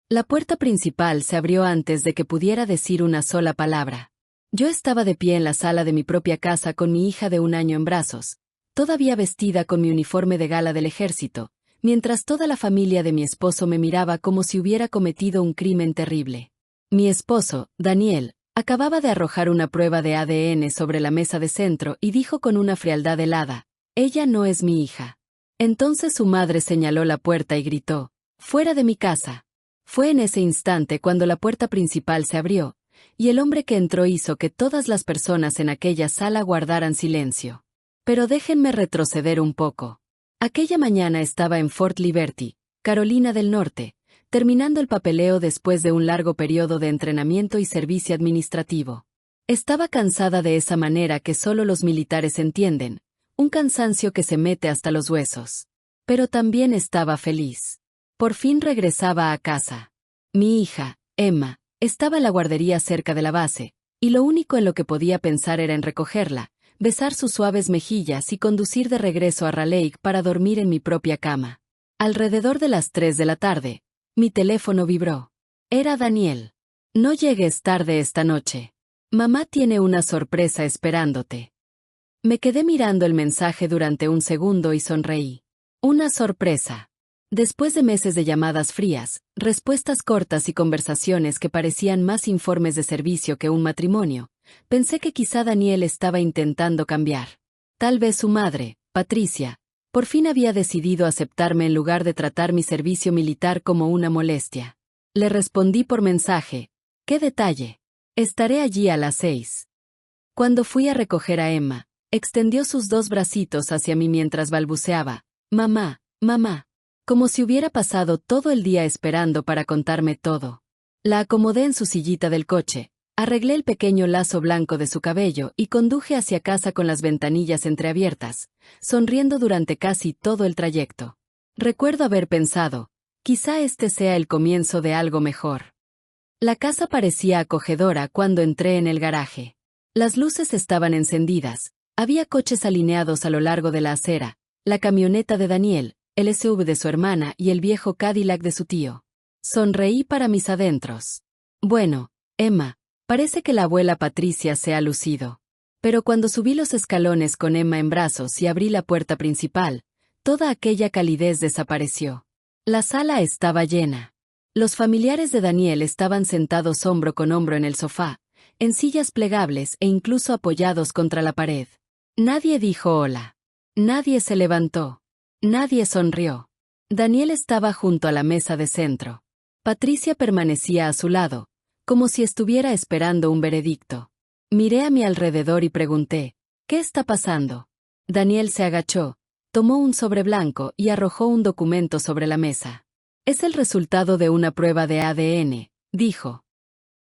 La puerta principal se abrió antes de que pudiera decir una sola palabra. Yo estaba de pie en la sala de mi propia casa con mi hija de 1 año en brazos, todavía vestida con mi uniforme de gala del ejército, mientras toda la familia de mi esposo me miraba como si hubiera cometido un crimen terrible. Mi esposo, Daniel, acababa de arrojar una prueba de ADN sobre la mesa de centro y dijo con una frialdad helada: «Ella no es mi hija». Entonces su madre señaló la puerta y gritó: «¡Fuera de mi casa!». Fue en ese instante cuando la puerta principal se abrió, y el hombre que entró hizo que todas las personas en aquella sala guardaran silencio. Pero déjenme retroceder un poco. Aquella mañana estaba en Fort Liberty, Carolina del Norte, terminando el papeleo después de un largo periodo de entrenamiento y servicio administrativo. Estaba cansada de esa manera que solo los militares entienden, un cansancio que se mete hasta los huesos. Pero también estaba feliz. Por fin regresaba a casa. Mi hija, Emma, estaba en la guardería cerca de la base, y lo único en lo que podía pensar era en recogerla, besar sus suaves mejillas y conducir de regreso a Raleigh para dormir en mi propia cama. Alrededor de las 3 de la tarde, mi teléfono vibró. Era Daniel. «No llegues tarde esta noche. Mamá tiene una sorpresa esperándote». Me quedé mirando el mensaje durante un segundo y sonreí. Una sorpresa. Después de meses de llamadas frías, respuestas cortas y conversaciones que parecían más informes de servicio que un matrimonio, pensé que quizá Daniel estaba intentando cambiar. Tal vez su madre, Patricia, por fin había decidido aceptarme en lugar de tratar mi servicio militar como una molestia. Le respondí por mensaje: «¿Qué detalle? Estaré allí a las 6». Cuando fui a recoger a Emma, extendió sus 2 bracitos hacia mí mientras balbuceaba: «Mamá, mamá», como si hubiera pasado todo el día esperando para contarme todo. La acomodé en su sillita del coche, arreglé el pequeño lazo blanco de su cabello y conduje hacia casa con las ventanillas entreabiertas, sonriendo durante casi todo el trayecto. Recuerdo haber pensado: quizá este sea el comienzo de algo mejor. La casa parecía acogedora cuando entré en el garaje. Las luces estaban encendidas, había coches alineados a lo largo de la acera, la camioneta de Daniel, el SUV de su hermana y el viejo Cadillac de su tío. Sonreí para mis adentros. Bueno, Emma, parece que la abuela Patricia se ha lucido. Pero cuando subí los escalones con Emma en brazos y abrí la puerta principal, toda aquella calidez desapareció. La sala estaba llena. Los familiares de Daniel estaban sentados hombro con hombro en el sofá, en sillas plegables e incluso apoyados contra la pared. Nadie dijo hola. Nadie se levantó. Nadie sonrió. Daniel estaba junto a la mesa de centro. Patricia permanecía a su lado, como si estuviera esperando un veredicto. Miré a mi alrededor y pregunté: «¿Qué está pasando?». Daniel se agachó, tomó un sobre blanco y arrojó un documento sobre la mesa. «Es el resultado de una prueba de ADN», dijo.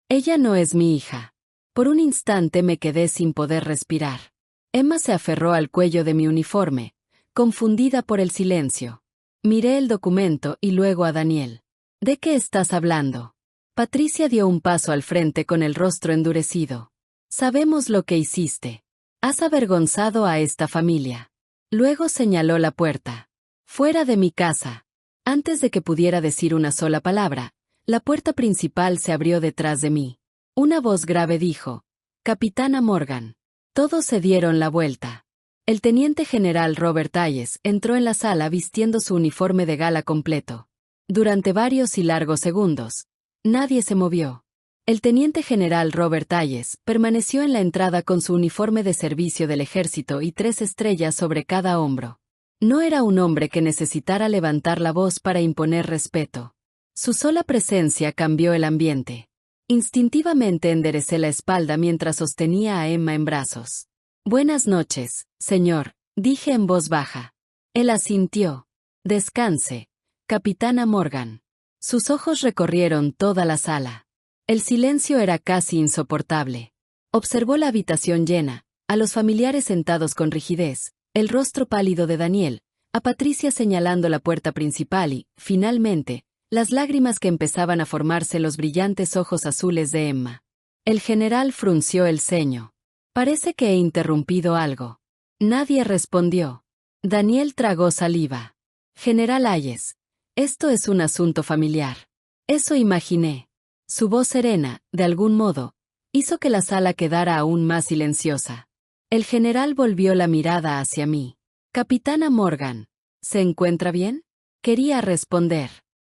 «Ella no es mi hija». Por un instante me quedé sin poder respirar. Emma se aferró al cuello de mi uniforme, confundida por el silencio. Miré el documento y luego a Daniel. «¿De qué estás hablando?». Patricia dio un paso al frente con el rostro endurecido. «Sabemos lo que hiciste. Has avergonzado a esta familia». Luego señaló la puerta. «Fuera de mi casa». Antes de que pudiera decir una sola palabra, la puerta principal se abrió detrás de mí. Una voz grave dijo: «Capitana Morgan». Todos se dieron la vuelta. El teniente general Robert Hayes entró en la sala vistiendo su uniforme de gala completo. Durante varios y largos segundos, nadie se movió. El teniente general Robert Hayes permaneció en la entrada con su uniforme de servicio del ejército y 3 estrellas sobre cada hombro. No era un hombre que necesitara levantar la voz para imponer respeto. Su sola presencia cambió el ambiente. Instintivamente enderecé la espalda mientras sostenía a Emma en brazos. «Buenas noches, señor», dije en voz baja. Él asintió. «Descanse, capitana Morgan». Sus ojos recorrieron toda la sala. El silencio era casi insoportable. Observó la habitación llena, a los familiares sentados con rigidez, el rostro pálido de Daniel, a Patricia señalando la puerta principal y, finalmente, las lágrimas que empezaban a formarse en los brillantes ojos azules de Emma. El general frunció el ceño. «Parece que he interrumpido algo». Nadie respondió. Daniel tragó saliva. «General Hayes, esto es un asunto familiar. Eso imaginé. Su voz serena, de algún modo, hizo que la sala quedara aún más silenciosa. El general volvió la mirada hacia mí. Capitana Morgan, ¿se encuentra bien? Quería responder.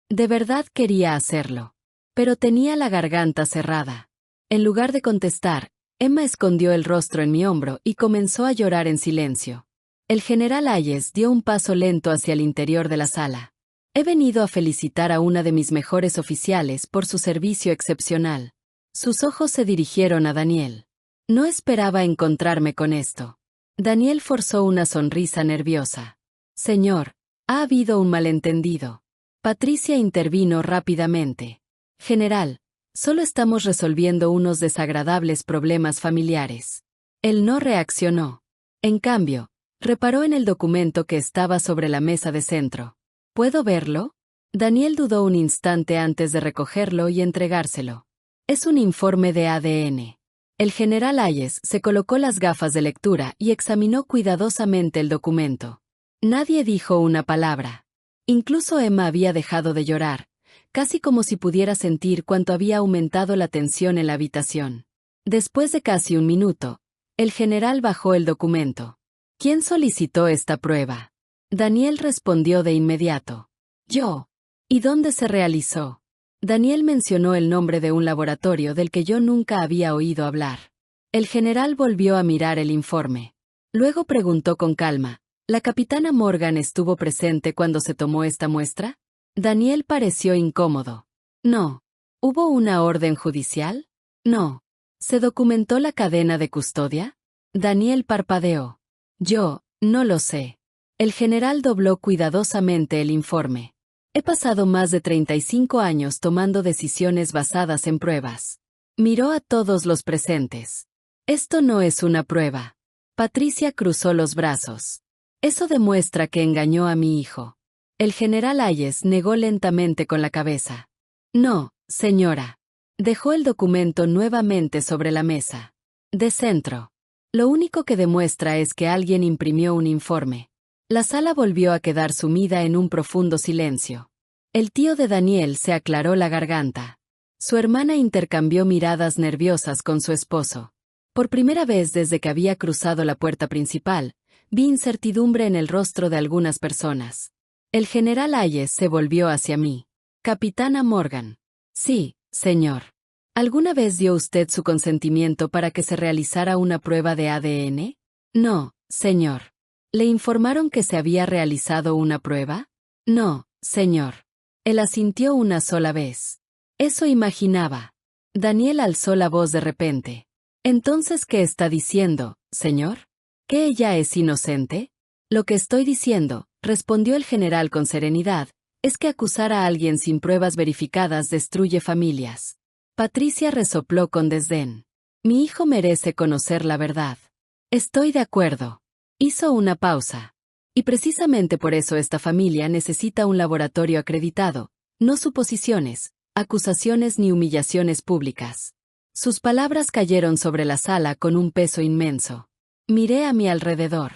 De verdad quería hacerlo. Pero tenía la garganta cerrada. En lugar de contestar, Emma escondió el rostro en mi hombro y comenzó a llorar en silencio. El general Hayes dio un paso lento hacia el interior de la sala. He venido a felicitar a una de mis mejores oficiales por su servicio excepcional. Sus ojos se dirigieron a Daniel. No esperaba encontrarme con esto. Daniel forzó una sonrisa nerviosa. Señor, ha habido un malentendido. Patricia intervino rápidamente. General, solo estamos resolviendo unos desagradables problemas familiares. Él no reaccionó. En cambio, reparó en el documento que estaba sobre la mesa de centro. ¿Puedo verlo? Daniel dudó un instante antes de recogerlo y entregárselo. Es un informe de ADN. El general Hayes se colocó las gafas de lectura y examinó cuidadosamente el documento. Nadie dijo una palabra. Incluso Emma había dejado de llorar, casi como si pudiera sentir cuánto había aumentado la tensión en la habitación. Después de casi un minuto, el general bajó el documento. ¿Quién solicitó esta prueba? Daniel respondió de inmediato. Yo. ¿Y dónde se realizó? Daniel mencionó el nombre de un laboratorio del que yo nunca había oído hablar. El general volvió a mirar el informe. Luego preguntó con calma, ¿la capitana Morgan estuvo presente cuando se tomó esta muestra? Daniel pareció incómodo. No. ¿Hubo una orden judicial? No. ¿Se documentó la cadena de custodia? Daniel parpadeó. Yo, no lo sé. El general dobló cuidadosamente el informe. He pasado más de 35 años tomando decisiones basadas en pruebas. Miró a todos los presentes. Esto no es una prueba. Patricia cruzó los brazos. Eso demuestra que engañó a mi hijo. El general Hayes negó lentamente con la cabeza. No, señora. Dejó el documento nuevamente sobre la mesa. De centro. Lo único que demuestra es que alguien imprimió un informe. La sala volvió a quedar sumida en un profundo silencio. El tío de Daniel se aclaró la garganta. Su hermana intercambió miradas nerviosas con su esposo. Por primera vez desde que había cruzado la puerta principal, vi incertidumbre en el rostro de algunas personas. El general Hayes se volvió hacia mí. Capitana Morgan. Sí, señor. ¿Alguna vez dio usted su consentimiento para que se realizara una prueba de ADN? No, señor. ¿Le informaron que se había realizado una prueba? No, señor. Él asintió una sola vez. Eso imaginaba. Daniel alzó la voz de repente. ¿Entonces qué está diciendo, señor? ¿Que ella es inocente? Lo que estoy diciendo, respondió el general con serenidad, es que acusar a alguien sin pruebas verificadas destruye familias. Patricia resopló con desdén. Mi hijo merece conocer la verdad. Estoy de acuerdo. Hizo una pausa. Y precisamente por eso esta familia necesita un laboratorio acreditado, no suposiciones, acusaciones ni humillaciones públicas. Sus palabras cayeron sobre la sala con un peso inmenso. Miré a mi alrededor.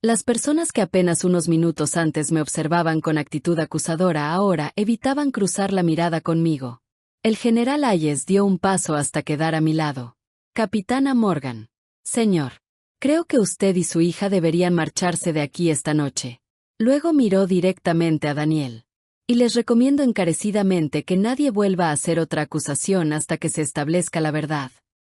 Las personas que apenas unos minutos antes me observaban con actitud acusadora ahora evitaban cruzar la mirada conmigo. El general Hayes dio un paso hasta quedar a mi lado. Capitana Morgan. Señor. Creo que usted y su hija deberían marcharse de aquí esta noche. Luego miró directamente a Daniel. Y les recomiendo encarecidamente que nadie vuelva a hacer otra acusación hasta que se establezca la verdad.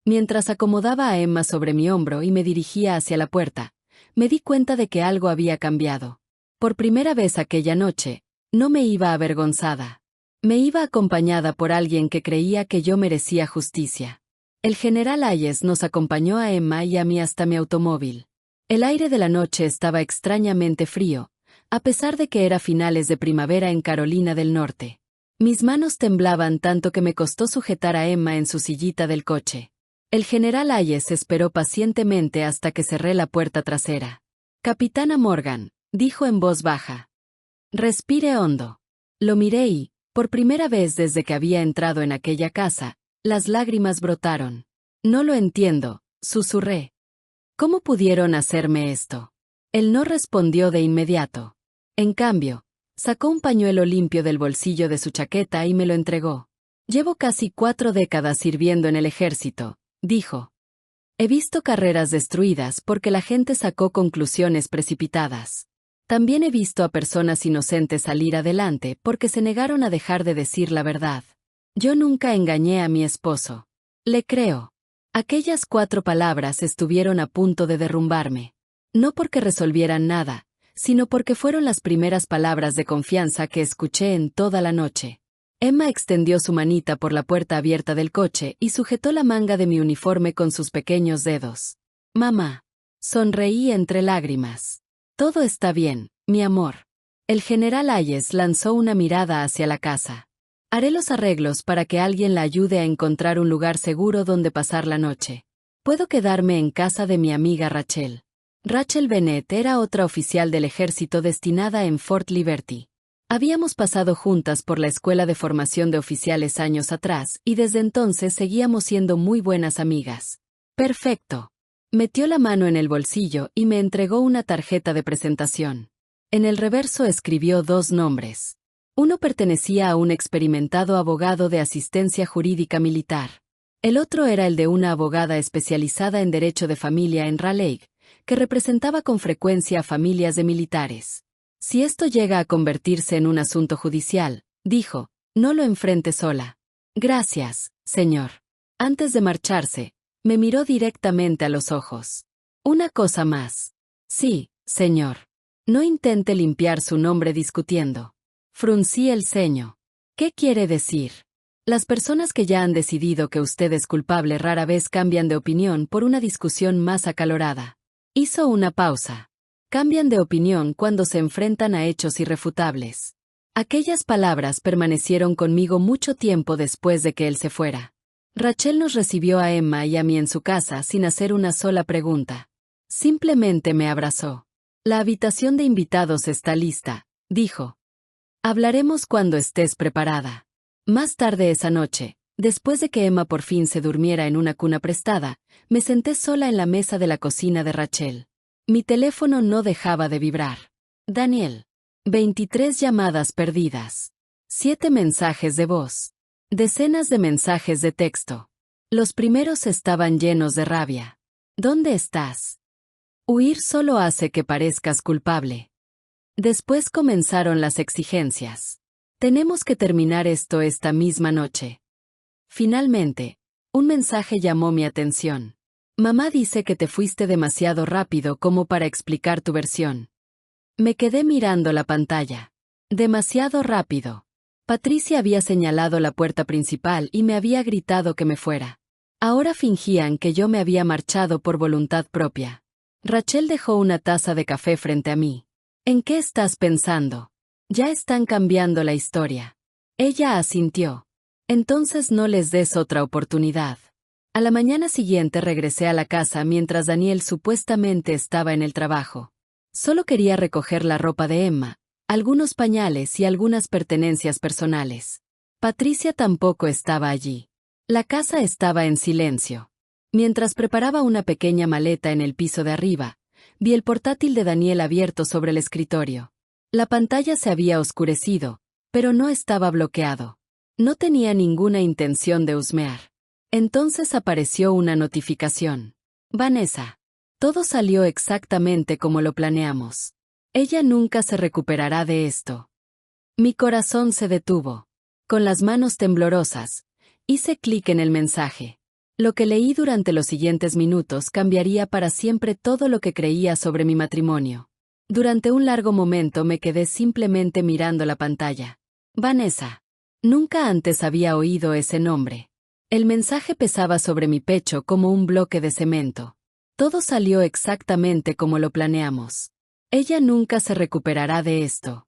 Mientras acomodaba a Emma sobre mi hombro y me dirigía hacia la puerta, me di cuenta de que algo había cambiado. Por primera vez aquella noche, no me iba avergonzada. Me iba acompañada por alguien que creía que yo merecía justicia. El general Hayes nos acompañó a Emma y a mí hasta mi automóvil. El aire de la noche estaba extrañamente frío, a pesar de que era finales de primavera en Carolina del Norte. Mis manos temblaban tanto que me costó sujetar a Emma en su sillita del coche. El general Hayes esperó pacientemente hasta que cerré la puerta trasera. Capitana Morgan, dijo en voz baja. Respire hondo. Lo miré y, por primera vez desde que había entrado en aquella casa, las lágrimas brotaron. No lo entiendo, susurré. ¿Cómo pudieron hacerme esto? Él no respondió de inmediato. En cambio, Sacó un pañuelo limpio del bolsillo de su chaqueta y me lo entregó. Llevo casi 4 décadas sirviendo en el ejército, dijo. He visto carreras destruidas porque la gente sacó conclusiones precipitadas. También he visto a personas inocentes salir adelante porque se negaron a dejar de decir la verdad. Yo nunca engañé a mi esposo. Le creo. Aquellas 4 palabras estuvieron a punto de derrumbarme. No porque resolvieran nada, sino porque fueron las primeras palabras de confianza que escuché en toda la noche. Emma extendió su manita por la puerta abierta del coche y sujetó la manga de mi uniforme con sus pequeños dedos. Mamá. Sonreí entre lágrimas. Todo está bien, mi amor. El general Hayes lanzó una mirada hacia la casa. Haré los arreglos para que alguien la ayude a encontrar un lugar seguro donde pasar la noche. Puedo quedarme en casa de mi amiga Rachel. Rachel Bennett era otra oficial del ejército destinada en Fort Liberty. Habíamos pasado juntas por la escuela de formación de oficiales años atrás y desde entonces seguíamos siendo muy buenas amigas. Perfecto. Metió la mano en el bolsillo y me entregó una tarjeta de presentación. En el reverso escribió 2 nombres. Uno pertenecía a un experimentado abogado de asistencia jurídica militar. El otro era el de una abogada especializada en derecho de familia en Raleigh, que representaba con frecuencia a familias de militares. Si esto llega a convertirse en un asunto judicial, dijo, no lo enfrente sola. Gracias, señor. Antes de marcharse, me miró directamente a los ojos. Una cosa más. Sí, señor. No intente limpiar su nombre discutiendo. Fruncí el ceño. ¿Qué quiere decir? Las personas que ya han decidido que usted es culpable rara vez cambian de opinión por una discusión más acalorada. Hizo una pausa. Cambian de opinión cuando se enfrentan a hechos irrefutables. Aquellas palabras permanecieron conmigo mucho tiempo después de que él se fuera. Rachel nos recibió a Emma y a mí en su casa sin hacer una sola pregunta. Simplemente me abrazó. La habitación de invitados está lista, dijo. Hablaremos cuando estés preparada. Más tarde esa noche, después de que Emma por fin se durmiera en una cuna prestada, me senté sola en la mesa de la cocina de Rachel. Mi teléfono no dejaba de vibrar. Daniel. 23 llamadas perdidas. 7 mensajes de voz. Decenas de mensajes de texto. Los primeros estaban llenos de rabia. ¿Dónde estás? Huir solo hace que parezcas culpable. Después comenzaron las exigencias. Tenemos que terminar esto esta misma noche. Finalmente, un mensaje llamó mi atención. Mamá dice que te fuiste demasiado rápido como para explicar tu versión. Me quedé mirando la pantalla. Demasiado rápido. Patricia había señalado la puerta principal y me había gritado que me fuera. Ahora fingían que yo me había marchado por voluntad propia. Rachel dejó una taza de café frente a mí. ¿En qué estás pensando? Ya están cambiando la historia. Ella asintió. Entonces no les des otra oportunidad. A la mañana siguiente regresé a la casa mientras Daniel supuestamente estaba en el trabajo. Solo quería recoger la ropa de Emma, algunos pañales y algunas pertenencias personales. Patricia tampoco estaba allí. La casa estaba en silencio. Mientras preparaba una pequeña maleta en el piso de arriba, vi el portátil de Daniel abierto sobre el escritorio. La pantalla se había oscurecido, pero no estaba bloqueado. No tenía ninguna intención de husmear. Entonces apareció una notificación. Vanessa. Todo salió exactamente como lo planeamos. Ella nunca se recuperará de esto. Mi corazón se detuvo. Con las manos temblorosas, hice clic en el mensaje. Lo que leí durante los siguientes minutos cambiaría para siempre todo lo que creía sobre mi matrimonio. Durante un largo momento me quedé simplemente mirando la pantalla. Vanessa. Nunca antes había oído ese nombre. El mensaje pesaba sobre mi pecho como un bloque de cemento. Todo salió exactamente como lo planeamos. Ella nunca se recuperará de esto.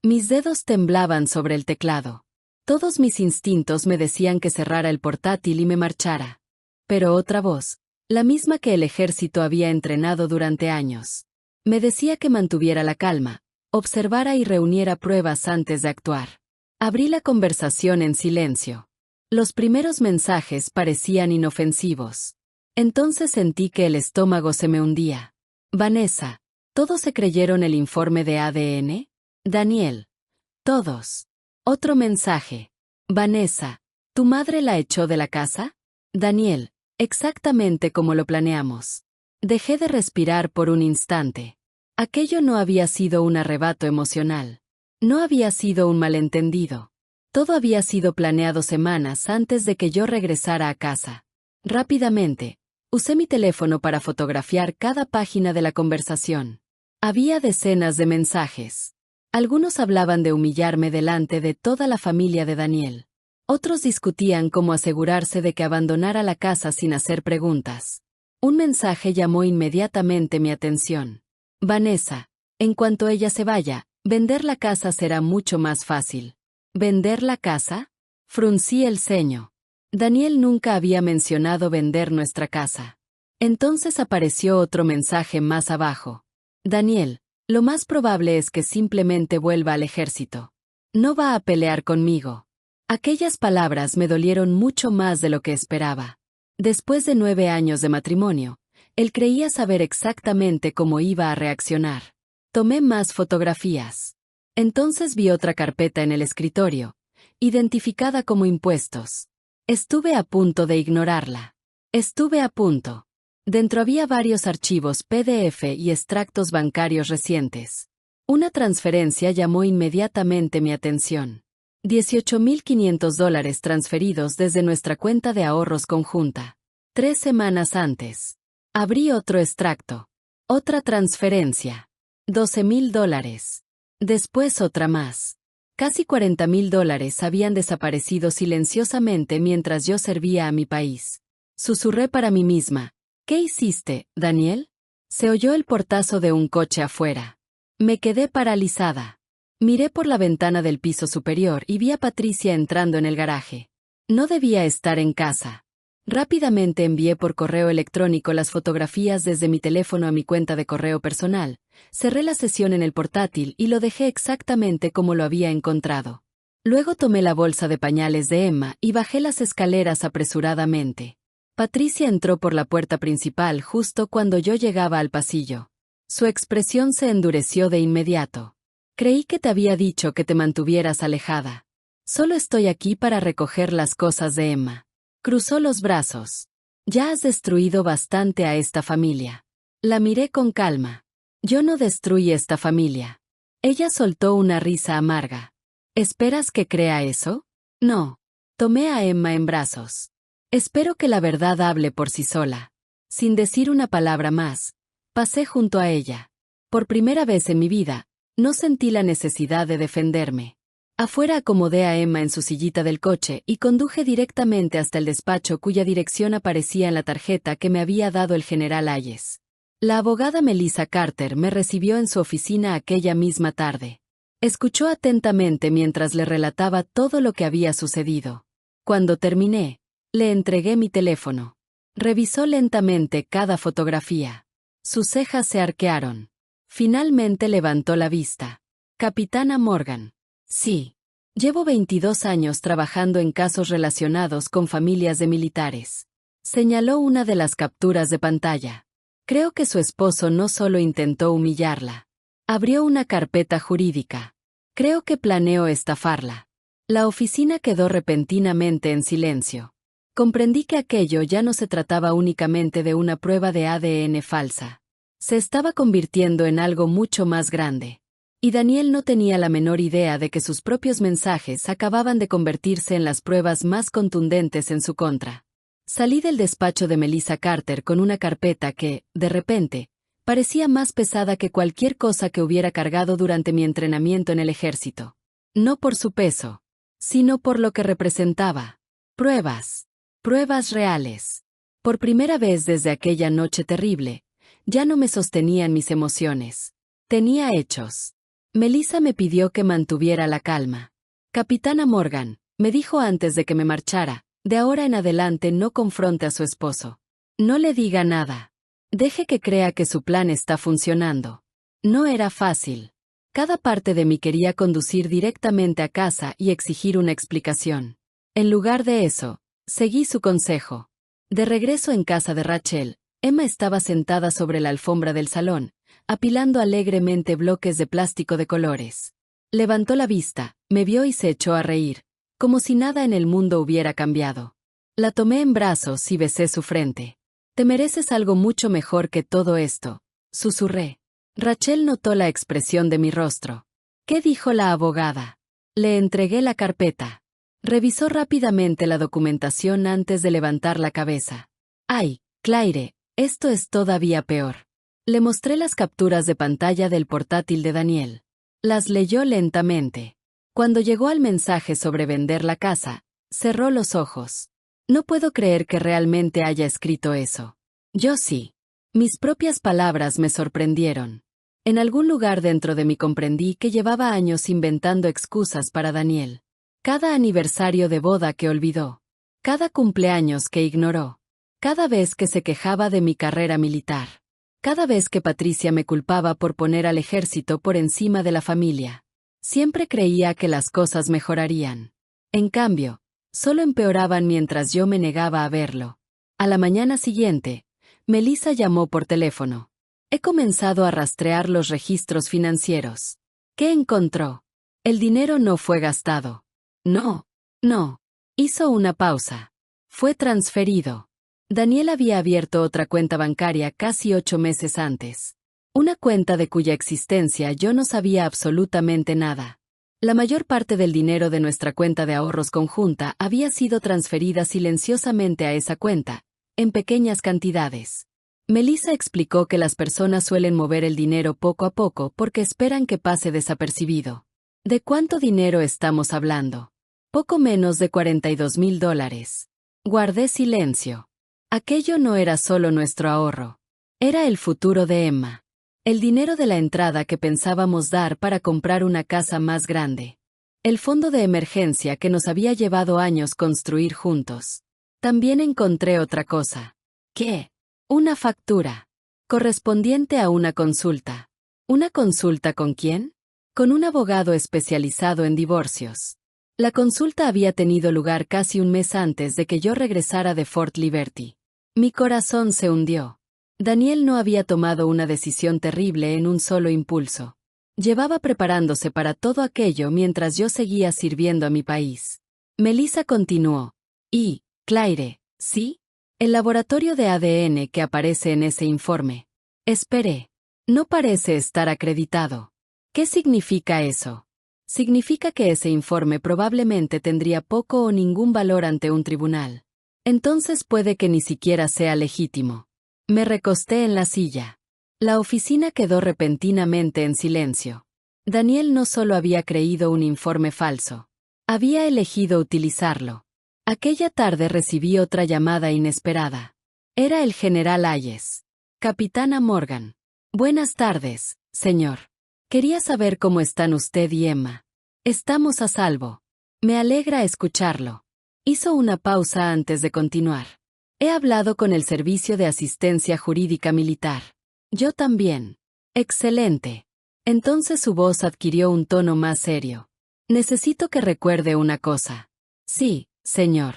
Mis dedos temblaban sobre el teclado. Todos mis instintos me decían que cerrara el portátil y me marchara. Pero otra voz, la misma que el ejército había entrenado durante años, me decía que mantuviera la calma, observara y reuniera pruebas antes de actuar. Abrí la conversación en silencio. Los primeros mensajes parecían inofensivos. Entonces sentí que el estómago se me hundía. Vanessa, ¿todos se creyeron el informe de ADN? Daniel, Todos. Otro mensaje. Vanessa, ¿tu madre la echó de la casa? Daniel, exactamente como lo planeamos. Dejé de respirar por un instante. Aquello no había sido un arrebato emocional. No había sido un malentendido. Todo había sido planeado semanas antes de que yo regresara a casa. Rápidamente, usé mi teléfono para fotografiar cada página de la conversación. Había decenas de mensajes. Algunos hablaban de humillarme delante de toda la familia de Daniel. Otros discutían cómo asegurarse de que abandonara la casa sin hacer preguntas. Un mensaje llamó inmediatamente mi atención. Vanessa, en cuanto ella se vaya, vender la casa será mucho más fácil. ¿Vender la casa? Fruncí el ceño. Daniel nunca había mencionado vender nuestra casa. Entonces apareció otro mensaje más abajo. Daniel, lo más probable es que simplemente vuelva al ejército. No va a pelear conmigo. Aquellas palabras me dolieron mucho más de lo que esperaba. Después de 9 años de matrimonio, él creía saber exactamente cómo iba a reaccionar. Tomé más fotografías. Entonces vi otra carpeta en el escritorio, identificada como impuestos. Estuve a punto de ignorarla. Estuve a punto. Dentro había varios archivos PDF y extractos bancarios recientes. Una transferencia llamó inmediatamente mi atención. $18,500 transferidos desde nuestra cuenta de ahorros conjunta. 3 semanas antes. Abrí otro extracto. Otra transferencia. $12,000. Después otra más. Casi $40,000 habían desaparecido silenciosamente mientras yo servía a mi país. Susurré para mí misma. ¿Qué hiciste, Daniel? Se oyó el portazo de un coche afuera. Me quedé paralizada. Miré por la ventana del piso superior y vi a Patricia entrando en el garaje. No debía estar en casa. Rápidamente envié por correo electrónico las fotografías desde mi teléfono a mi cuenta de correo personal, cerré la sesión en el portátil y lo dejé exactamente como lo había encontrado. Luego tomé la bolsa de pañales de Emma y bajé las escaleras apresuradamente. Patricia entró por la puerta principal justo cuando yo llegaba al pasillo. Su expresión se endureció de inmediato. Creí que te había dicho que te mantuvieras alejada. Solo estoy aquí para recoger las cosas de Emma. Cruzó los brazos. Ya has destruido bastante a esta familia. La miré con calma. Yo no destruí esta familia. Ella soltó una risa amarga. ¿Esperas que crea eso? No. Tomé a Emma en brazos. Espero que la verdad hable por sí sola. Sin decir una palabra más, pasé junto a ella. Por primera vez en mi vida, no sentí la necesidad de defenderme. Afuera acomodé a Emma en su sillita del coche y conduje directamente hasta el despacho cuya dirección aparecía en la tarjeta que me había dado el general Hayes. La abogada Melissa Carter me recibió en su oficina aquella misma tarde. Escuchó atentamente mientras le relataba todo lo que había sucedido. Cuando terminé, le entregué mi teléfono. Revisó lentamente cada fotografía. Sus cejas se arquearon. Finalmente levantó la vista. Capitana Morgan. Sí. Llevo 22 años trabajando en casos relacionados con familias de militares. Señaló una de las capturas de pantalla. Creo que su esposo no solo intentó humillarla. Abrió una carpeta jurídica. Creo que planeó estafarla. La oficina quedó repentinamente en silencio. Comprendí que aquello ya no se trataba únicamente de una prueba de ADN falsa. Se estaba convirtiendo en algo mucho más grande. Y Daniel no tenía la menor idea de que sus propios mensajes acababan de convertirse en las pruebas más contundentes en su contra. Salí del despacho de Melissa Carter con una carpeta que, de repente, parecía más pesada que cualquier cosa que hubiera cargado durante mi entrenamiento en el ejército. No por su peso, sino por lo que representaba. Pruebas. Pruebas reales. Por primera vez desde aquella noche terrible, ya no me sostenían mis emociones. Tenía hechos. Melissa me pidió que mantuviera la calma. Capitana Morgan, me dijo antes de que me marchara, de ahora en adelante no confronte a su esposo. No le diga nada. Deje que crea que su plan está funcionando. No era fácil. Cada parte de mí quería conducir directamente a casa y exigir una explicación. En lugar de eso, seguí su consejo. De regreso en casa de Rachel, Emma estaba sentada sobre la alfombra del salón, apilando alegremente bloques de plástico de colores. Levantó la vista, me vio y se echó a reír, como si nada en el mundo hubiera cambiado. La tomé en brazos y besé su frente. Te mereces algo mucho mejor que todo esto, susurré. Rachel notó la expresión de mi rostro. ¿Qué dijo la abogada? Le entregué la carpeta. Revisó rápidamente la documentación antes de levantar la cabeza. Ay, Claire, esto es todavía peor. Le mostré las capturas de pantalla del portátil de Daniel. Las leyó lentamente. Cuando llegó al mensaje sobre vender la casa, cerró los ojos. No puedo creer que realmente haya escrito eso. Yo sí. Mis propias palabras me sorprendieron. En algún lugar dentro de mí comprendí que llevaba años inventando excusas para Daniel. Cada aniversario de boda que olvidó. Cada cumpleaños que ignoró. Cada vez que se quejaba de mi carrera militar. Cada vez que Patricia me culpaba por poner al ejército por encima de la familia. Siempre creía que las cosas mejorarían. En cambio, solo empeoraban mientras yo me negaba a verlo. A la mañana siguiente, Melissa llamó por teléfono. He comenzado a rastrear los registros financieros. ¿Qué encontró? El dinero no fue gastado. No. Hizo una pausa. Fue transferido. Daniel había abierto otra cuenta bancaria casi 8 meses antes. Una cuenta de cuya existencia yo no sabía absolutamente nada. La mayor parte del dinero de nuestra cuenta de ahorros conjunta había sido transferida silenciosamente a esa cuenta, en pequeñas cantidades. Melissa explicó que las personas suelen mover el dinero poco a poco porque esperan que pase desapercibido. ¿De cuánto dinero estamos hablando? Poco menos de $42,000. Guardé silencio. Aquello no era solo nuestro ahorro. Era el futuro de Emma. El dinero de la entrada que pensábamos dar para comprar una casa más grande. El fondo de emergencia que nos había llevado años construir juntos. También encontré otra cosa. ¿Qué? Una factura. Correspondiente a una consulta. ¿Una consulta con quién? Con un abogado especializado en divorcios. La consulta había tenido lugar casi un mes antes de que yo regresara de Fort Liberty. Mi corazón se hundió. Daniel no había tomado una decisión terrible en un solo impulso. Llevaba preparándose para todo aquello mientras yo seguía sirviendo a mi país. Melissa continuó. Y, Claire, ¿sí? El laboratorio de ADN que aparece en ese informe. Esperé. No parece estar acreditado. ¿Qué significa eso? Significa que ese informe probablemente tendría poco o ningún valor ante un tribunal. Entonces puede que ni siquiera sea legítimo. Me recosté en la silla. La oficina quedó repentinamente en silencio. Daniel no solo había creído un informe falso. Había elegido utilizarlo. Aquella tarde recibí otra llamada inesperada. Era el general Hayes. Capitana Morgan. Buenas tardes, señor. Quería saber cómo están usted y Emma. Estamos a salvo. Me alegra escucharlo. Hizo una pausa antes de continuar. He hablado con el Servicio de Asistencia Jurídica Militar. Yo también. Excelente. Entonces su voz adquirió un tono más serio. Necesito que recuerde una cosa. Sí, señor.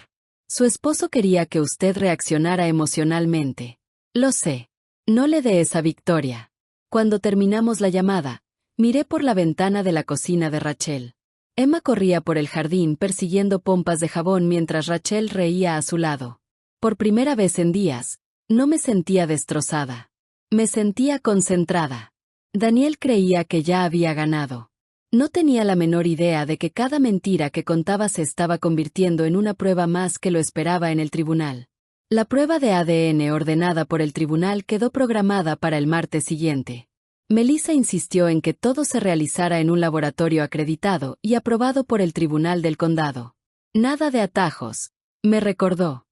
Su esposo quería que usted reaccionara emocionalmente. Lo sé. No le dé esa victoria. Cuando terminamos la llamada, miré por la ventana de la cocina de Rachel. Emma corría por el jardín persiguiendo pompas de jabón mientras Rachel reía a su lado. Por primera vez en días, no me sentía destrozada. Me sentía concentrada. Daniel creía que ya había ganado. No tenía la menor idea de que cada mentira que contaba se estaba convirtiendo en una prueba más que lo esperaba en el tribunal. La prueba de ADN ordenada por el tribunal quedó programada para el martes siguiente. Melissa insistió en que todo se realizara en un laboratorio acreditado y aprobado por el Tribunal del Condado. Nada de atajos, me recordó.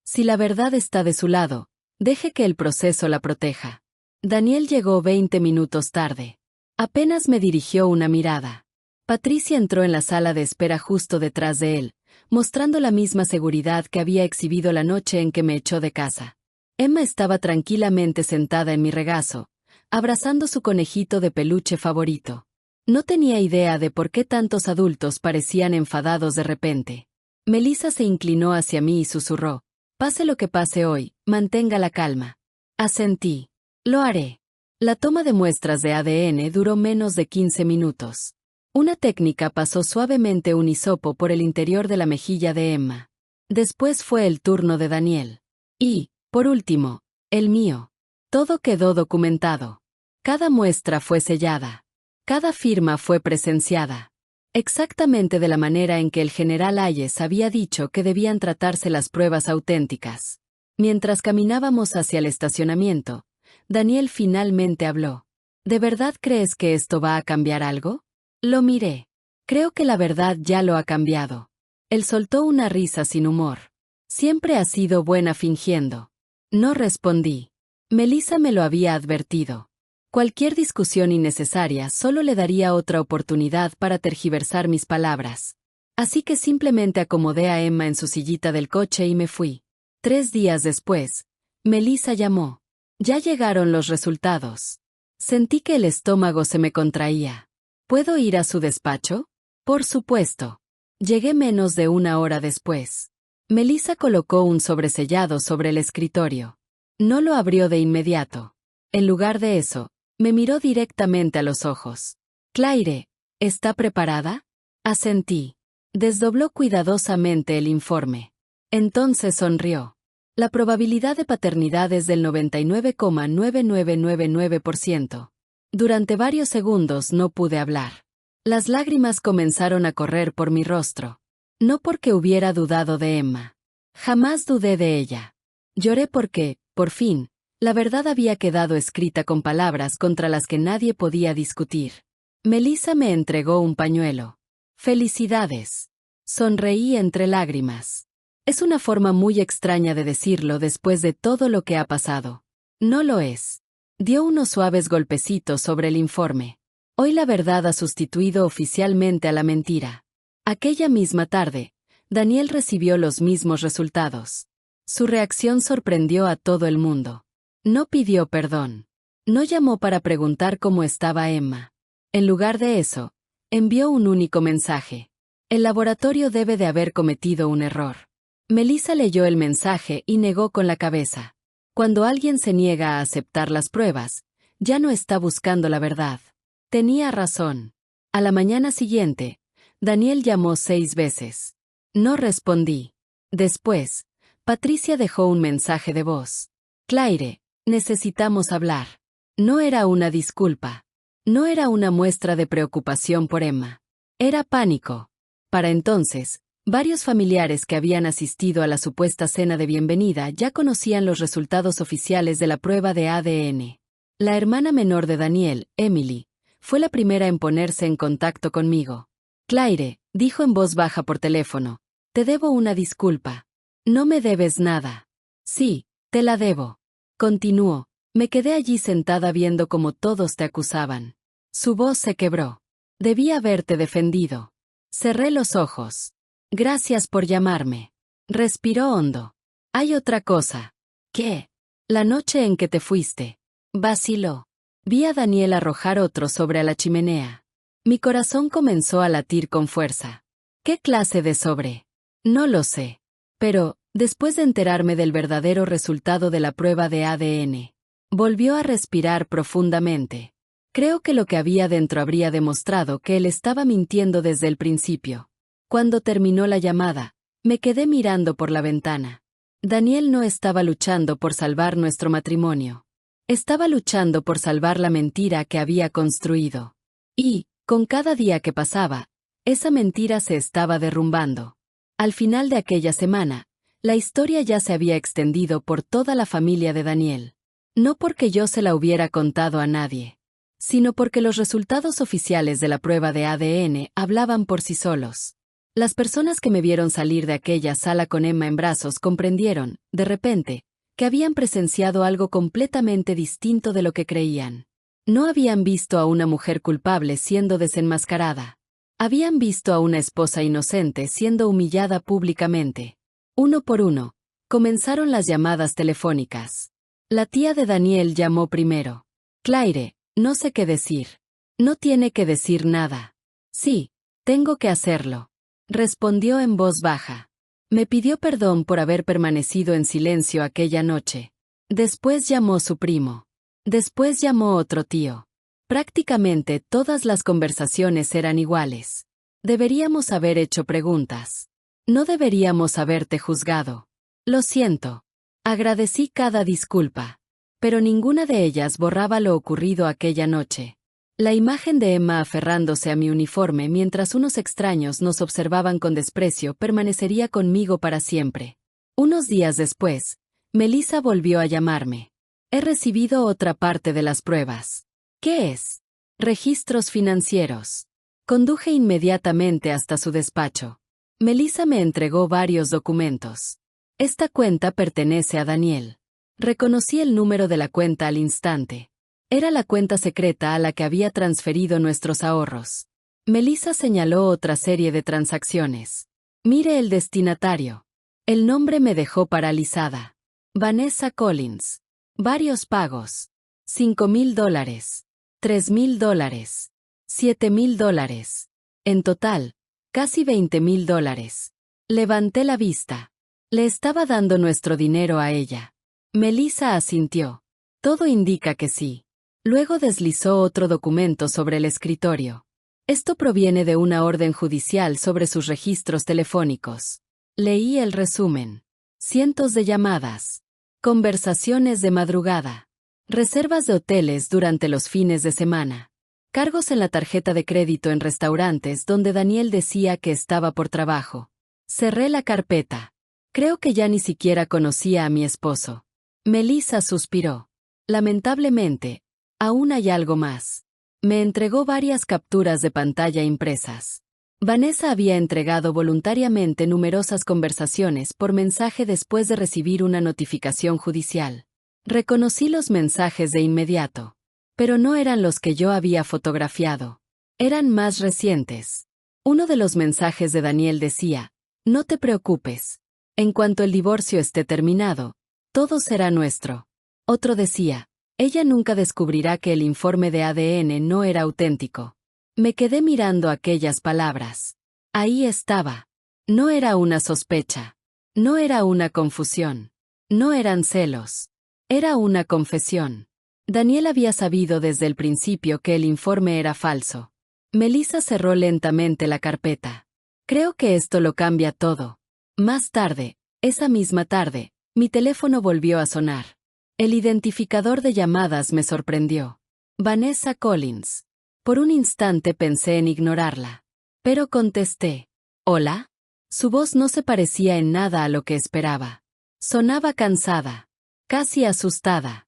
Si la verdad está de su lado, deje que el proceso la proteja. Daniel llegó 20 minutos tarde. Apenas me dirigió una mirada. Patricia entró en la sala de espera justo detrás de él, mostrando la misma seguridad que había exhibido la noche en que me echó de casa. Emma estaba tranquilamente sentada en mi regazo, abrazando su conejito de peluche favorito. No tenía idea de por qué tantos adultos parecían enfadados de repente. Melissa se inclinó hacia mí y susurró: «Pase lo que pase hoy, mantenga la calma». Asentí. «Lo haré». La toma de muestras de ADN duró menos de 15 minutos. Una técnica pasó suavemente un hisopo por el interior de la mejilla de Emma. Después fue el turno de Daniel. Y, por último, el mío. Todo quedó documentado. Cada muestra fue sellada. Cada firma fue presenciada. Exactamente de la manera en que el general Hayes había dicho que debían tratarse las pruebas auténticas. Mientras caminábamos hacia el estacionamiento, Daniel finalmente habló. ¿De verdad crees que esto va a cambiar algo? Lo miré. Creo que la verdad ya lo ha cambiado. Él soltó una risa sin humor. Siempre has sido buena fingiendo. No respondí. Melissa me lo había advertido. Cualquier discusión innecesaria solo le daría otra oportunidad para tergiversar mis palabras. Así que simplemente acomodé a Emma en su sillita del coche y me fui. 3 días después, Melissa llamó. Ya llegaron los resultados. Sentí que el estómago se me contraía. ¿Puedo ir a su despacho? Por supuesto. Llegué menos de 1 hora después. Melissa colocó un sobresellado sobre el escritorio. No lo abrió de inmediato. En lugar de eso, me miró directamente a los ojos. Claire, ¿está preparada? Asentí. Desdobló cuidadosamente el informe. Entonces sonrió. La probabilidad de paternidad es del 99,9999%. Durante varios segundos no pude hablar. Las lágrimas comenzaron a correr por mi rostro. No porque hubiera dudado de Emma. Jamás dudé de ella. Lloré porque, por fin, la verdad había quedado escrita con palabras contra las que nadie podía discutir. Melissa me entregó un pañuelo. Felicidades. Sonreí entre lágrimas. Es una forma muy extraña de decirlo después de todo lo que ha pasado. No lo es. Dio unos suaves golpecitos sobre el informe. Hoy la verdad ha sustituido oficialmente a la mentira. Aquella misma tarde, Daniel recibió los mismos resultados. Su reacción sorprendió a todo el mundo. No pidió perdón. No llamó para preguntar cómo estaba Emma. En lugar de eso, envió un único mensaje. El laboratorio debe de haber cometido un error. Melissa leyó el mensaje y negó con la cabeza. Cuando alguien se niega a aceptar las pruebas, ya no está buscando la verdad. Tenía razón. A la mañana siguiente, Daniel llamó 6 veces. No respondí. Después, Patricia dejó un mensaje de voz. Claire, necesitamos hablar. No era una disculpa. No era una muestra de preocupación por Emma. Era pánico. Para entonces, varios familiares que habían asistido a la supuesta cena de bienvenida ya conocían los resultados oficiales de la prueba de ADN. La hermana menor de Daniel, Emily, fue la primera en ponerse en contacto conmigo. Claire, dijo en voz baja por teléfono, te debo una disculpa. No me debes nada. Sí, te la debo. Continuó, me quedé allí sentada viendo cómo todos te acusaban. Su voz se quebró. Debí haberte defendido. Cerré los ojos. Gracias por llamarme. Respiró hondo. Hay otra cosa. ¿Qué? La noche en que te fuiste. Vaciló. Vi a Daniel arrojar otro sobre la chimenea. Mi corazón comenzó a latir con fuerza. ¿Qué clase de sobre? No lo sé. Pero, después de enterarme del verdadero resultado de la prueba de ADN, volvió a respirar profundamente. Creo que lo que había dentro habría demostrado que él estaba mintiendo desde el principio. Cuando terminó la llamada, me quedé mirando por la ventana. Daniel no estaba luchando por salvar nuestro matrimonio. Estaba luchando por salvar la mentira que había construido. Y, con cada día que pasaba, esa mentira se estaba derrumbando. Al final de aquella semana, la historia ya se había extendido por toda la familia de Daniel. No porque yo se la hubiera contado a nadie, sino porque los resultados oficiales de la prueba de ADN hablaban por sí solos. Las personas que me vieron salir de aquella sala con Emma en brazos comprendieron, de repente, que habían presenciado algo completamente distinto de lo que creían. No habían visto a una mujer culpable siendo desenmascarada. Habían visto a una esposa inocente siendo humillada públicamente. Uno por uno, comenzaron las llamadas telefónicas. La tía de Daniel llamó primero. Claire, no sé qué decir. No tiene que decir nada. Sí, tengo que hacerlo. Respondió en voz baja. Me pidió perdón por haber permanecido en silencio aquella noche. Después llamó su primo. Después llamó otro tío. Prácticamente todas las conversaciones eran iguales. Deberíamos haber hecho preguntas. No deberíamos haberte juzgado. Lo siento. Agradecí cada disculpa. Pero ninguna de ellas borraba lo ocurrido aquella noche. La imagen de Emma aferrándose a mi uniforme mientras unos extraños nos observaban con desprecio permanecería conmigo para siempre. Unos días después, Melissa volvió a llamarme. He recibido otra parte de las pruebas. ¿Qué es? Registros financieros. Conduje inmediatamente hasta su despacho. Melissa me entregó varios documentos. Esta cuenta pertenece a Daniel. Reconocí el número de la cuenta al instante. Era la cuenta secreta a la que había transferido nuestros ahorros. Melissa señaló otra serie de transacciones. Mire el destinatario. El nombre me dejó paralizada. Vanessa Collins. Varios pagos. $5,000. $3,000. $7,000. En total, casi $20,000. Levanté la vista. Le estaba dando nuestro dinero a ella. Melissa asintió. Todo indica que sí. Luego deslizó otro documento sobre el escritorio. Esto proviene de una orden judicial sobre sus registros telefónicos. Leí el resumen. Cientos de llamadas. Conversaciones de madrugada. Reservas de hoteles durante los fines de semana. Cargos en la tarjeta de crédito en restaurantes donde Daniel decía que estaba por trabajo. Cerré la carpeta. Creo que ya ni siquiera conocía a mi esposo. Melissa suspiró. Lamentablemente, aún hay algo más. Me entregó varias capturas de pantalla impresas. Vanessa había entregado voluntariamente numerosas conversaciones por mensaje después de recibir una notificación judicial. Reconocí los mensajes de inmediato. Pero no eran los que yo había fotografiado. Eran más recientes. Uno de los mensajes de Daniel decía, no te preocupes. En cuanto el divorcio esté terminado, todo será nuestro. Otro decía, ella nunca descubrirá que el informe de ADN no era auténtico. Me quedé mirando aquellas palabras. Ahí estaba. No era una sospecha. No era una confusión. No eran celos. Era una confesión. Daniel había sabido desde el principio que el informe era falso. Melissa cerró lentamente la carpeta. Creo que esto lo cambia todo. Más tarde, esa misma tarde, mi teléfono volvió a sonar. El identificador de llamadas me sorprendió. Vanessa Collins. Por un instante pensé en ignorarla. Pero contesté. ¿Hola? Su voz no se parecía en nada a lo que esperaba. Sonaba cansada. Casi asustada.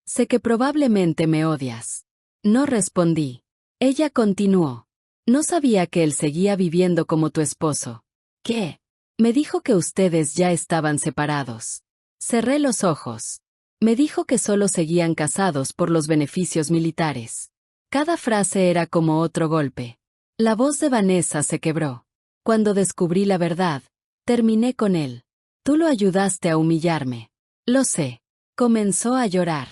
Sé que probablemente me odias. No respondí. Ella continuó. No sabía que él seguía viviendo como tu esposo. ¿Qué? Me dijo que ustedes ya estaban separados. Cerré los ojos. Me dijo que solo seguían casados por los beneficios militares. Cada frase era como otro golpe. La voz de Vanessa se quebró. Cuando descubrí la verdad, terminé con él. Tú lo ayudaste a humillarme. Lo sé. Comenzó a llorar.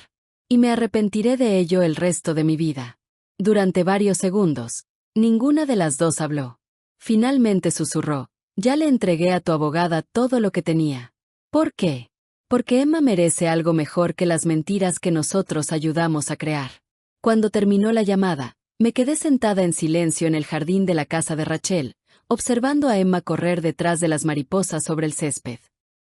Y me arrepentiré de ello el resto de mi vida. Durante varios segundos, ninguna de las dos habló. Finalmente susurró, ya le entregué a tu abogada todo lo que tenía. ¿Por qué? Porque Emma merece algo mejor que las mentiras que nosotros ayudamos a crear. Cuando terminó la llamada, me quedé sentada en silencio en el jardín de la casa de Rachel, observando a Emma correr detrás de las mariposas sobre el césped.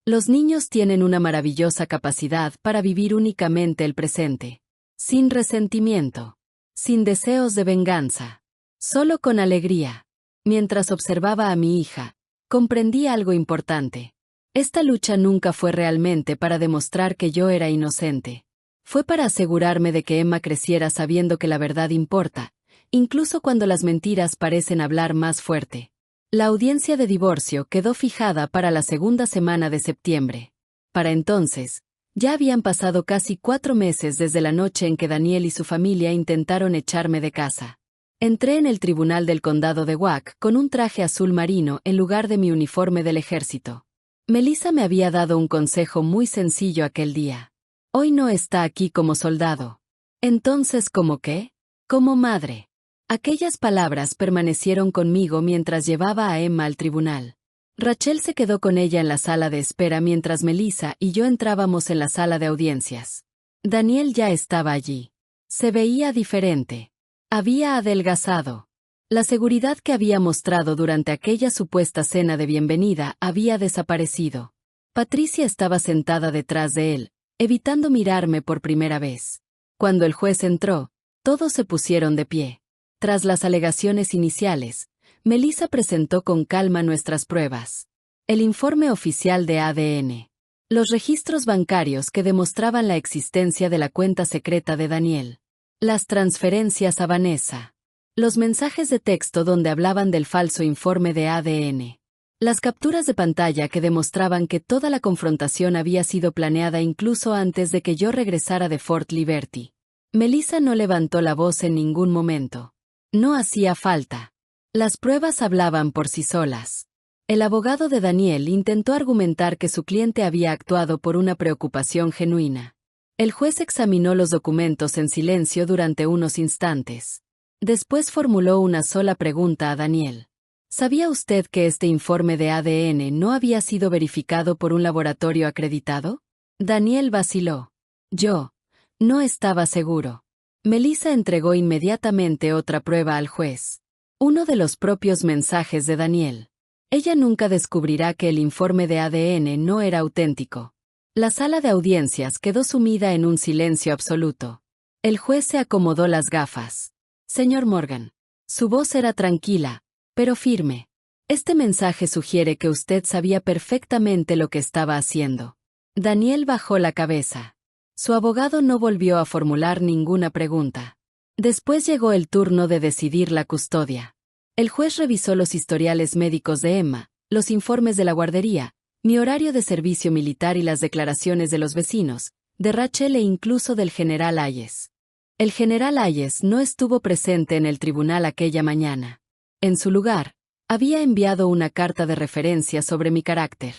Los niños tienen una maravillosa capacidad para vivir únicamente el presente. Sin resentimiento. Sin deseos de venganza. Solo con alegría. Mientras observaba a mi hija, comprendí algo importante. Esta lucha nunca fue realmente para demostrar que yo era inocente. Fue para asegurarme de que Emma creciera sabiendo que la verdad importa, incluso cuando las mentiras parecen hablar más fuerte. La audiencia de divorcio quedó fijada para la segunda semana de septiembre. Para entonces, ya habían pasado casi 4 meses desde la noche en que Daniel y su familia intentaron echarme de casa. Entré en el tribunal del condado de Wauk con un traje azul marino en lugar de mi uniforme del ejército. Melissa me había dado un consejo muy sencillo aquel día. Hoy no está aquí como soldado. Entonces, ¿cómo qué? Como madre. Aquellas palabras permanecieron conmigo mientras llevaba a Emma al tribunal. Rachel se quedó con ella en la sala de espera mientras Melissa y yo entrábamos en la sala de audiencias. Daniel ya estaba allí. Se veía diferente. Había adelgazado. La seguridad que había mostrado durante aquella supuesta cena de bienvenida había desaparecido. Patricia estaba sentada detrás de él, evitando mirarme por primera vez. Cuando el juez entró, todos se pusieron de pie. Tras las alegaciones iniciales, Melissa presentó con calma nuestras pruebas. El informe oficial de ADN. Los registros bancarios que demostraban la existencia de la cuenta secreta de Daniel. Las transferencias a Vanessa. Los mensajes de texto donde hablaban del falso informe de ADN. Las capturas de pantalla que demostraban que toda la confrontación había sido planeada incluso antes de que yo regresara de Fort Liberty. Melissa no levantó la voz en ningún momento. No hacía falta. Las pruebas hablaban por sí solas. El abogado de Daniel intentó argumentar que su cliente había actuado por una preocupación genuina. El juez examinó los documentos en silencio durante unos instantes. Después formuló una sola pregunta a Daniel. ¿Sabía usted que este informe de ADN no había sido verificado por un laboratorio acreditado? Daniel vaciló. Yo no estaba seguro. Melissa entregó inmediatamente otra prueba al juez. Uno de los propios mensajes de Daniel. Ella nunca descubrirá que el informe de ADN no era auténtico. La sala de audiencias quedó sumida en un silencio absoluto. El juez se acomodó las gafas. Señor Morgan. Su voz era tranquila, pero firme. Este mensaje sugiere que usted sabía perfectamente lo que estaba haciendo. Daniel bajó la cabeza. Su abogado no volvió a formular ninguna pregunta. Después llegó el turno de decidir la custodia. El juez revisó los historiales médicos de Emma, los informes de la guardería, mi horario de servicio militar y las declaraciones de los vecinos, de Rachel e incluso del general Hayes. El general Hayes no estuvo presente en el tribunal aquella mañana. En su lugar, había enviado una carta de referencia sobre mi carácter.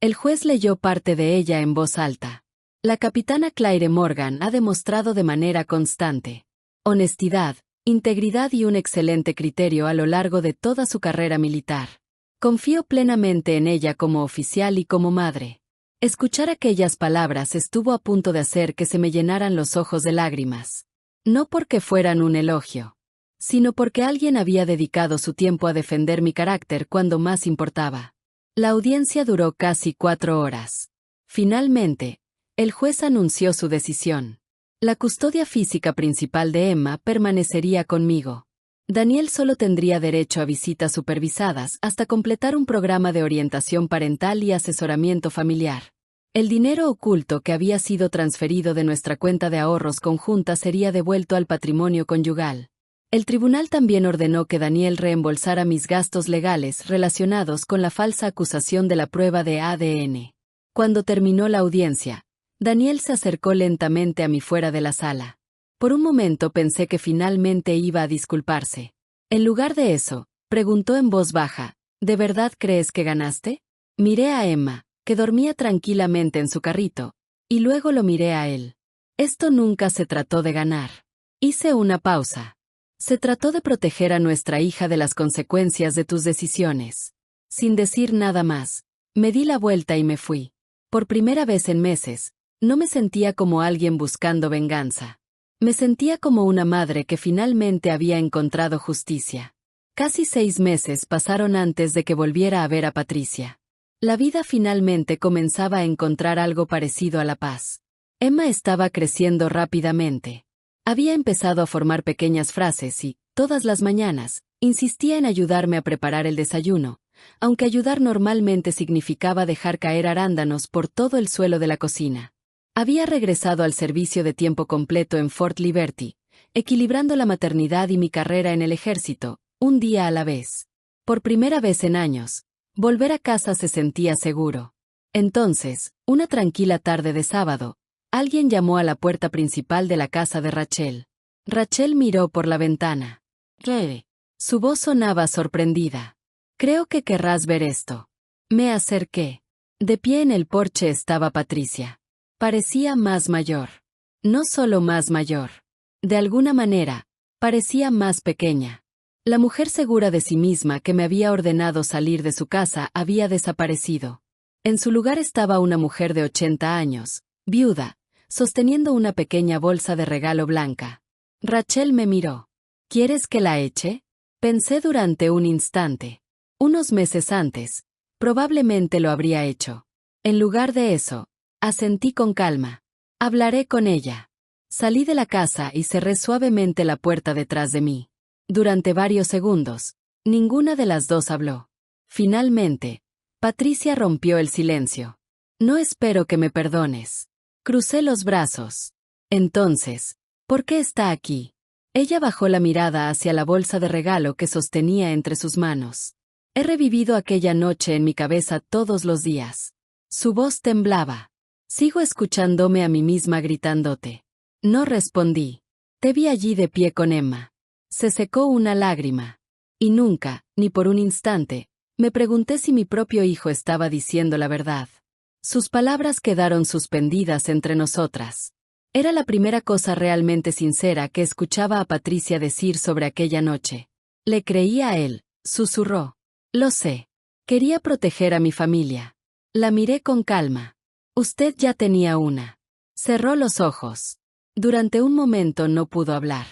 El juez leyó parte de ella en voz alta. La capitana Claire Morgan ha demostrado de manera constante honestidad, integridad y un excelente criterio a lo largo de toda su carrera militar. Confío plenamente en ella como oficial y como madre. Escuchar aquellas palabras estuvo a punto de hacer que se me llenaran los ojos de lágrimas. No porque fueran un elogio, sino porque alguien había dedicado su tiempo a defender mi carácter cuando más importaba. La audiencia duró casi 4 horas. Finalmente, el juez anunció su decisión. La custodia física principal de Emma permanecería conmigo. Daniel solo tendría derecho a visitas supervisadas hasta completar un programa de orientación parental y asesoramiento familiar. El dinero oculto que había sido transferido de nuestra cuenta de ahorros conjunta sería devuelto al patrimonio conyugal. El tribunal también ordenó que Daniel reembolsara mis gastos legales relacionados con la falsa acusación de la prueba de ADN. Cuando terminó la audiencia, Daniel se acercó lentamente a mí fuera de la sala. Por un momento pensé que finalmente iba a disculparse. En lugar de eso, preguntó en voz baja, ¿de verdad crees que ganaste? Miré a Emma, que dormía tranquilamente en su carrito, y luego lo miré a él. Esto nunca se trató de ganar. Hice una pausa. Se trató de proteger a nuestra hija de las consecuencias de tus decisiones. Sin decir nada más, me di la vuelta y me fui. Por primera vez en meses, no me sentía como alguien buscando venganza. Me sentía como una madre que finalmente había encontrado justicia. Casi 6 meses pasaron antes de que volviera a ver a Patricia. La vida finalmente comenzaba a encontrar algo parecido a la paz. Emma estaba creciendo rápidamente. Había empezado a formar pequeñas frases y, todas las mañanas, insistía en ayudarme a preparar el desayuno, aunque ayudar normalmente significaba dejar caer arándanos por todo el suelo de la cocina. Había regresado al servicio de tiempo completo en Fort Liberty, equilibrando la maternidad y mi carrera en el ejército, un día a la vez. Por primera vez en años, volver a casa se sentía seguro. Entonces, una tranquila tarde de sábado, alguien llamó a la puerta principal de la casa de Rachel. Rachel miró por la ventana. «Re». Su voz sonaba sorprendida. «Creo que querrás ver esto». Me acerqué. De pie en el porche estaba Patricia. Parecía más mayor. No solo más mayor. De alguna manera, parecía más pequeña. La mujer segura de sí misma que me había ordenado salir de su casa había desaparecido. En su lugar estaba una mujer de 80 años, viuda, sosteniendo una pequeña bolsa de regalo blanca. Rachel me miró. ¿Quieres que la eche? Pensé durante un instante. Unos meses antes, probablemente lo habría hecho. En lugar de eso, asentí con calma. Hablaré con ella. Salí de la casa y cerré suavemente la puerta detrás de mí. Durante varios segundos, ninguna de las dos habló. Finalmente, Patricia rompió el silencio. No espero que me perdones. Crucé los brazos. Entonces, ¿por qué está aquí? Ella bajó la mirada hacia la bolsa de regalo que sostenía entre sus manos. He revivido aquella noche en mi cabeza todos los días. Su voz temblaba. Sigo escuchándome a mí misma gritándote. No respondí. Te vi allí de pie con Emma. Se secó una lágrima. Y nunca, ni por un instante, me pregunté si mi propio hijo estaba diciendo la verdad. Sus palabras quedaron suspendidas entre nosotras. Era la primera cosa realmente sincera que escuchaba a Patricia decir sobre aquella noche. Le creía a él, susurró. Lo sé. Quería proteger a mi familia. La miré con calma. Usted ya tenía una. Cerró los ojos. Durante un momento no pudo hablar.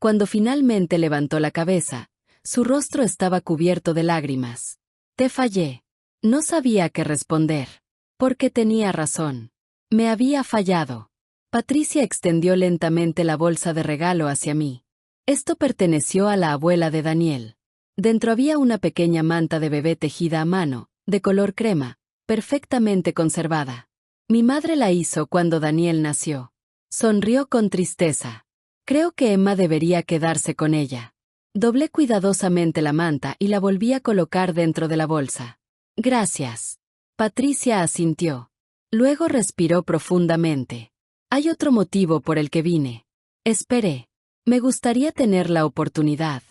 Cuando finalmente levantó la cabeza, su rostro estaba cubierto de lágrimas. Te fallé. No sabía qué responder. Porque tenía razón. Me había fallado. Patricia extendió lentamente la bolsa de regalo hacia mí. Esto perteneció a la abuela de Daniel. Dentro había una pequeña manta de bebé tejida a mano, de color crema, perfectamente conservada. Mi madre la hizo cuando Daniel nació. Sonrió con tristeza. Creo que Emma debería quedarse con ella. Doblé cuidadosamente la manta y la volví a colocar dentro de la bolsa. Gracias. Patricia asintió. Luego respiró profundamente. Hay otro motivo por el que vine. Esperé. Me gustaría tener la oportunidad.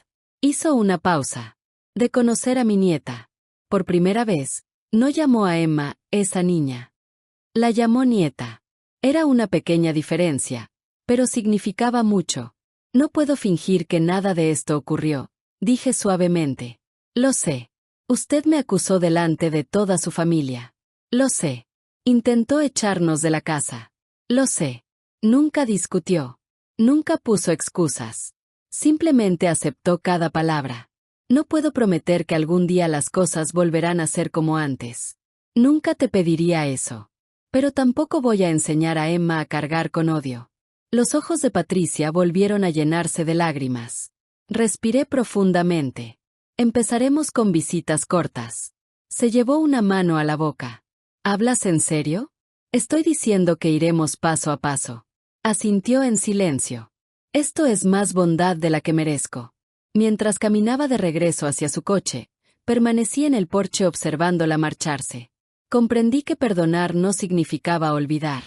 Hizo una pausa. De conocer a mi nieta. Por primera vez, no llamó a Emma, esa niña. La llamó nieta. Era una pequeña diferencia, pero significaba mucho. No puedo fingir que nada de esto ocurrió, dije suavemente. Lo sé. Usted me acusó delante de toda su familia. Lo sé. Intentó echarnos de la casa. Lo sé. Nunca discutió. Nunca puso excusas. Simplemente aceptó cada palabra. No puedo prometer que algún día las cosas volverán a ser como antes. Nunca te pediría eso. Pero tampoco voy a enseñar a Emma a cargar con odio. Los ojos de Patricia volvieron a llenarse de lágrimas. Respiré profundamente. Empezaremos con visitas cortas. Se llevó una mano a la boca. ¿Hablas en serio? Estoy diciendo que iremos paso a paso. Asintió en silencio. Esto es más bondad de la que merezco. Mientras caminaba de regreso hacia su coche, permanecí en el porche observándola marcharse. Comprendí que perdonar no significaba olvidar.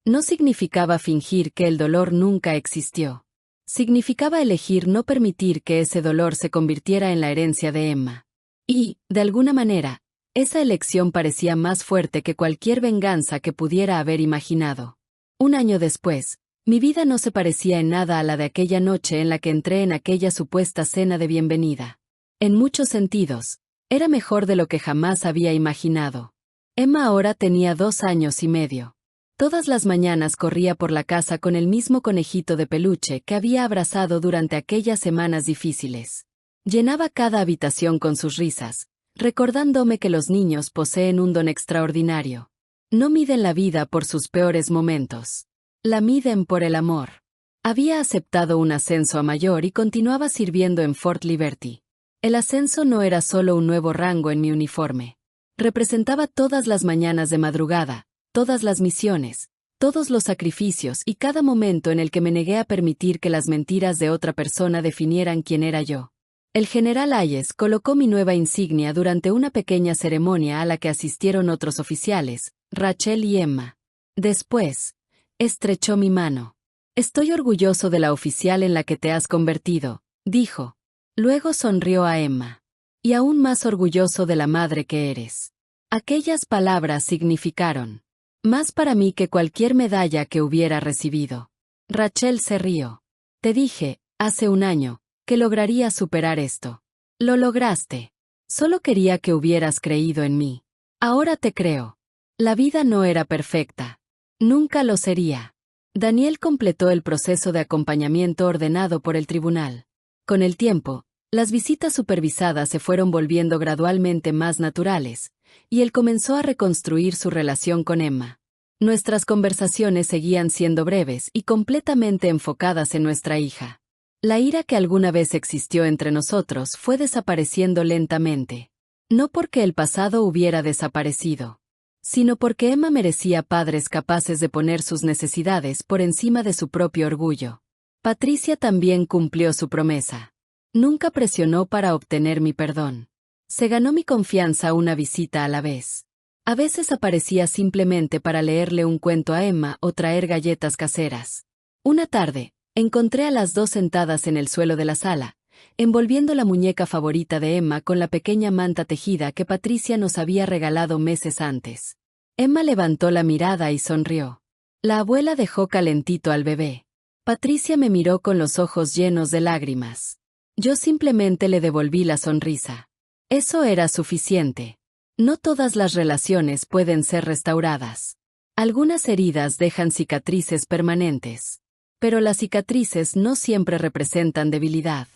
No significaba fingir que el dolor nunca existió. Significaba elegir no permitir que ese dolor se convirtiera en la herencia de Emma. Y, de alguna manera, esa elección parecía más fuerte que cualquier venganza que pudiera haber imaginado. Un año después, mi vida no se parecía en nada a la de aquella noche en la que entré en aquella supuesta cena de bienvenida. En muchos sentidos, era mejor de lo que jamás había imaginado. Emma ahora tenía 2 años y medio. Todas las mañanas corría por la casa con el mismo conejito de peluche que había abrazado durante aquellas semanas difíciles. Llenaba cada habitación con sus risas, recordándome que los niños poseen un don extraordinario. No miden la vida por sus peores momentos. La miden por el amor. Había aceptado un ascenso a mayor y continuaba sirviendo en Fort Liberty. El ascenso no era solo un nuevo rango en mi uniforme. Representaba todas las mañanas de madrugada, todas las misiones, todos los sacrificios y cada momento en el que me negué a permitir que las mentiras de otra persona definieran quién era yo. El general Hayes colocó mi nueva insignia durante una pequeña ceremonia a la que asistieron otros oficiales, Rachel y Emma. Después, estrechó mi mano. Estoy orgulloso de la oficial en la que te has convertido, dijo. Luego sonrió a Emma. Y aún más orgulloso de la madre que eres. Aquellas palabras significaron más para mí que cualquier medalla que hubiera recibido. Rachel se rió. Te dije, hace un año, que lograría superar esto. Lo lograste. Solo quería que hubieras creído en mí. Ahora te creo. La vida no era perfecta. Nunca lo sería. Daniel completó el proceso de acompañamiento ordenado por el tribunal. Con el tiempo, las visitas supervisadas se fueron volviendo gradualmente más naturales, y él comenzó a reconstruir su relación con Emma. Nuestras conversaciones seguían siendo breves y completamente enfocadas en nuestra hija. La ira que alguna vez existió entre nosotros fue desapareciendo lentamente. No porque el pasado hubiera desaparecido, sino porque Emma merecía padres capaces de poner sus necesidades por encima de su propio orgullo. Patricia también cumplió su promesa. Nunca presionó para obtener mi perdón. Se ganó mi confianza una visita a la vez. A veces aparecía simplemente para leerle un cuento a Emma o traer galletas caseras. Una tarde, encontré a las dos sentadas en el suelo de la sala, envolviendo la muñeca favorita de Emma con la pequeña manta tejida que Patricia nos había regalado meses antes. Emma levantó la mirada y sonrió. La abuela dejó calentito al bebé. Patricia me miró con los ojos llenos de lágrimas. Yo simplemente le devolví la sonrisa. Eso era suficiente. No todas las relaciones pueden ser restauradas. Algunas heridas dejan cicatrices permanentes. Pero las cicatrices no siempre representan debilidad.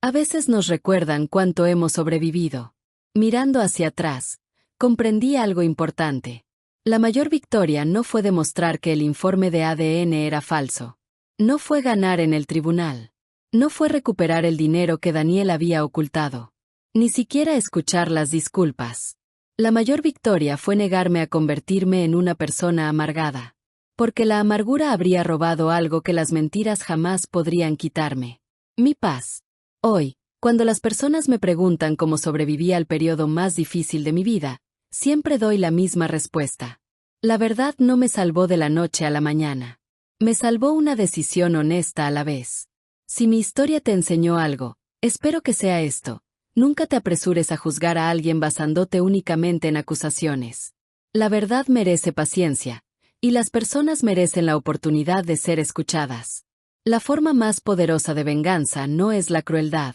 A veces nos recuerdan cuánto hemos sobrevivido. Mirando hacia atrás, comprendí algo importante. La mayor victoria no fue demostrar que el informe de ADN era falso. No fue ganar en el tribunal. No fue recuperar el dinero que Daniel había ocultado. Ni siquiera escuchar las disculpas. La mayor victoria fue negarme a convertirme en una persona amargada. Porque la amargura habría robado algo que las mentiras jamás podrían quitarme. Mi paz. Hoy, cuando las personas me preguntan cómo sobreviví al periodo más difícil de mi vida, siempre doy la misma respuesta. La verdad no me salvó de la noche a la mañana. Me salvó una decisión honesta a la vez. Si mi historia te enseñó algo, espero que sea esto. Nunca te apresures a juzgar a alguien basándote únicamente en acusaciones. La verdad merece paciencia, y las personas merecen la oportunidad de ser escuchadas. La forma más poderosa de venganza no es la crueldad.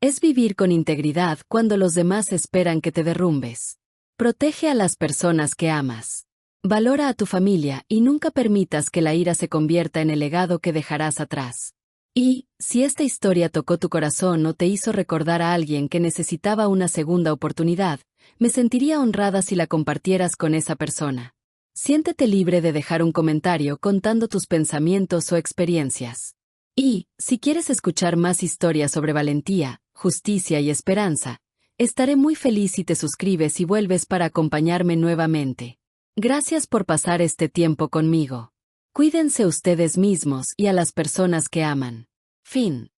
Es vivir con integridad cuando los demás esperan que te derrumbes. Protege a las personas que amas. Valora a tu familia y nunca permitas que la ira se convierta en el legado que dejarás atrás. Y, si esta historia tocó tu corazón o te hizo recordar a alguien que necesitaba una segunda oportunidad, me sentiría honrada si la compartieras con esa persona. Siéntete libre de dejar un comentario contando tus pensamientos o experiencias. Y, si quieres escuchar más historias sobre valentía, justicia y esperanza, estaré muy feliz si te suscribes y vuelves para acompañarme nuevamente. Gracias por pasar este tiempo conmigo. Cuídense ustedes mismos y a las personas que aman. Fin.